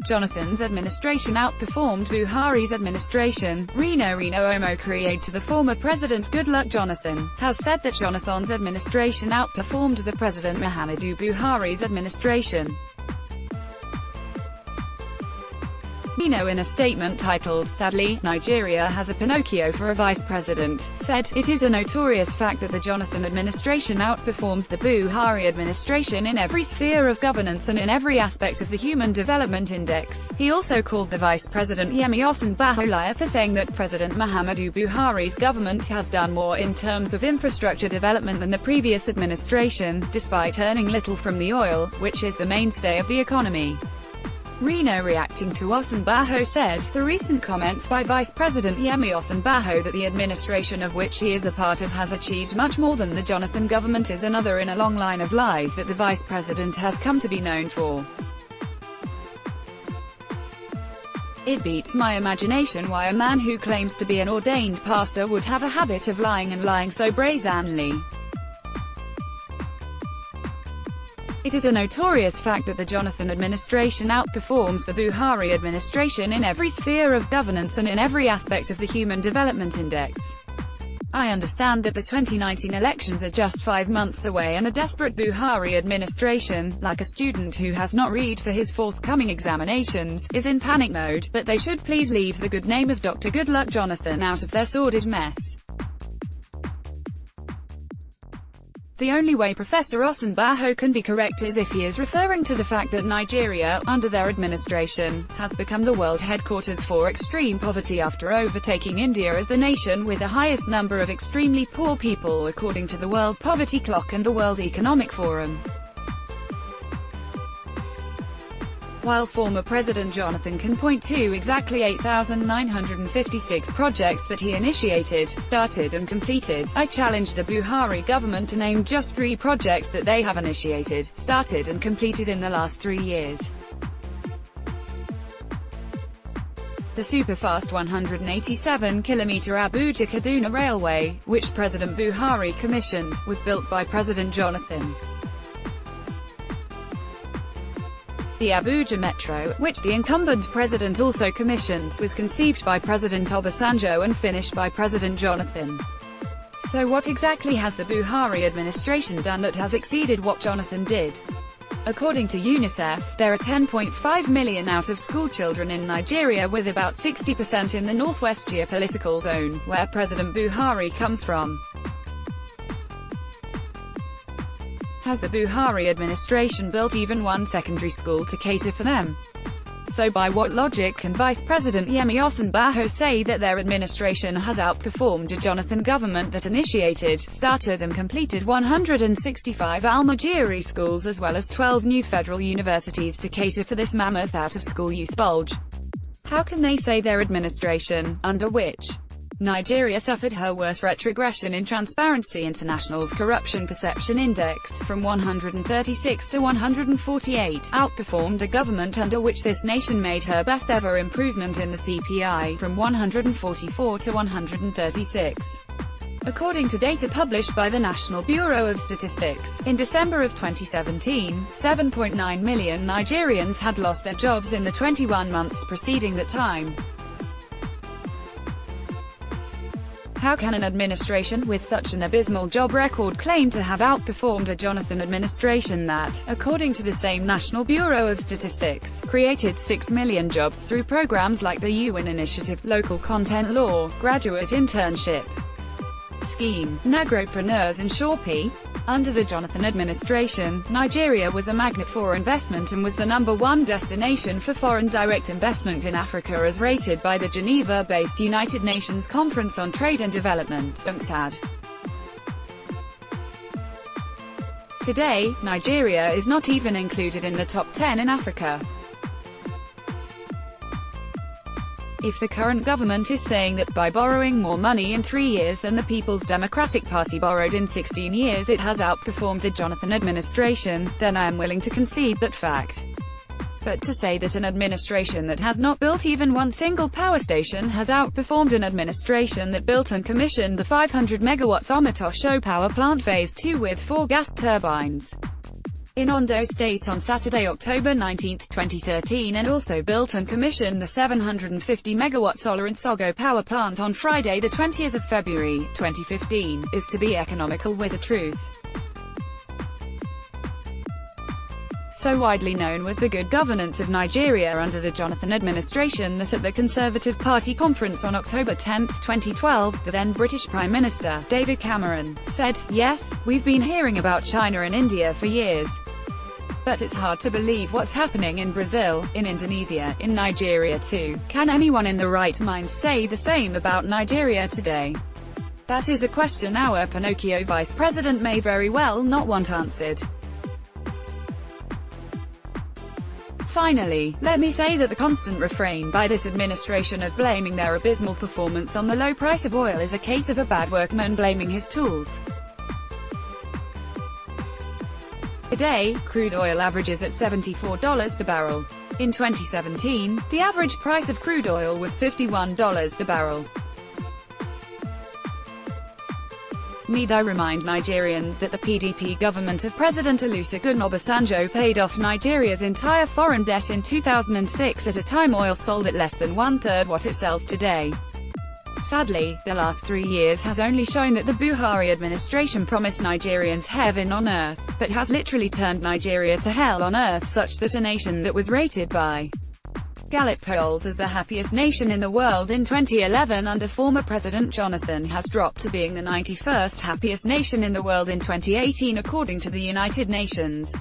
Jonathan's administration outperformed Buhari's administration. Reno Omo created to the former president Goodluck Jonathan, has said that Jonathan's administration outperformed the President Muhammadu Buhari's administration. Reno, in a statement titled, "Sadly, Nigeria has a Pinocchio for a vice president," said, "It is a notorious fact that the Jonathan administration outperforms the Buhari administration in every sphere of governance and in every aspect of the Human Development Index." He also called the vice president Yemi Osinbajo liar for saying that President Muhammadu Buhari's government has done more in terms of infrastructure development than the previous administration, despite earning little from the oil, which is the mainstay of the economy. Reno, reacting to Osinbajo, said, "The recent comments by Vice President Yemi Osinbajo that the administration of which he is a part of has achieved much more than the Jonathan government is another in a long line of lies that the vice president has come to be known for. It beats my imagination why a man who claims to be an ordained pastor would have a habit of lying and lying so brazenly. It is a notorious fact that the Jonathan administration outperforms the Buhari administration in every sphere of governance and in every aspect of the Human Development Index. I understand that the 2019 elections are just 5 months away and a desperate Buhari administration, like a student who has not read for his forthcoming examinations, is in panic mode, but they should please leave the good name of Dr. Goodluck Jonathan out of their sordid mess. The only way Professor Osinbajo can be correct is if he is referring to the fact that Nigeria, under their administration, has become the world headquarters for extreme poverty after overtaking India as the nation with the highest number of extremely poor people according to the World Poverty Clock and the World Economic Forum. While former President Jonathan can point to exactly 8,956 projects that he initiated, started and completed, I challenge the Buhari government to name just 3 projects that they have initiated, started and completed in the last 3 years. The superfast 187-kilometer Abuja-Kaduna Railway, which President Buhari commissioned, was built by President Jonathan. The Abuja Metro, which the incumbent president also commissioned, was conceived by President Obasanjo and finished by President Jonathan. So what exactly has the Buhari administration done that has exceeded what Jonathan did? According to UNICEF, there are 10.5 million out-of-school children in Nigeria, with about 60% in the northwest geopolitical zone, where President Buhari comes from. Has the Buhari administration built even one secondary school to cater for them? So by what logic can Vice President Yemi Osinbajo say that their administration has outperformed a Jonathan government that initiated, started and completed 165 Almajiri schools as well as 12 new federal universities to cater for this mammoth out-of-school youth bulge? How can they say their administration, under which Nigeria suffered her worst retrogression in Transparency International's Corruption Perception Index, from 136 to 148, outperformed the government under which this nation made her best ever improvement in the CPI, from 144 to 136? According to data published by the National Bureau of Statistics, in December of 2017, 7.9 million Nigerians had lost their jobs in the 21 months preceding that time. How can an administration with such an abysmal job record claim to have outperformed a Jonathan administration that, according to the same National Bureau of Statistics, created 6 million jobs through programs like the UN Initiative, Local Content Law, Graduate Internship Scheme, Nagropreneurs and Shorpy? Under the Jonathan administration, Nigeria was a magnet for investment and was the #1 destination for foreign direct investment in Africa as rated by the Geneva-based United Nations Conference on Trade and Development, UNCTAD. Today, Nigeria is not even included in the top 10 in Africa. If the current government is saying that by borrowing more money in 3 years than the People's Democratic Party borrowed in 16 years it has outperformed the Jonathan administration, then I am willing to concede that fact. But to say that an administration that has not built even one single power station has outperformed an administration that built and commissioned the 500 megawatts Omatosho power plant phase 2 with 4 gas turbines, in Ondo State on Saturday, October 19, 2013, and also built and commissioned the 750-megawatt Solar and Sogo power plant on Friday, the 20th of February, 2015, is to be economical with the truth. So widely known was the good governance of Nigeria under the Jonathan administration that at the Conservative Party conference on October 10, 2012, the then British Prime Minister, David Cameron, said, "Yes, we've been hearing about China and India for years. But it's hard to believe what's happening in Brazil, in Indonesia, in Nigeria too. Can anyone in the right mind say the same about Nigeria today? That is a question our Pinocchio vice president may very well not want answered." Finally, let me say that the constant refrain by this administration of blaming their abysmal performance on the low price of oil is a case of a bad workman blaming his tools. Today, crude oil averages at $74 per barrel. In 2017, the average price of crude oil was $51 per barrel. Need I remind Nigerians that the PDP government of President Olusegun Obasanjo paid off Nigeria's entire foreign debt in 2006 at a time oil sold at less than one-third what it sells today. Sadly, the last 3 years has only shown that the Buhari administration promised Nigerians heaven on earth, but has literally turned Nigeria to hell on earth, such that a nation that was rated by Gallup polls as the happiest nation in the world in 2011 under former President Jonathan has dropped to being the 91st happiest nation in the world in 2018 according to the United Nations.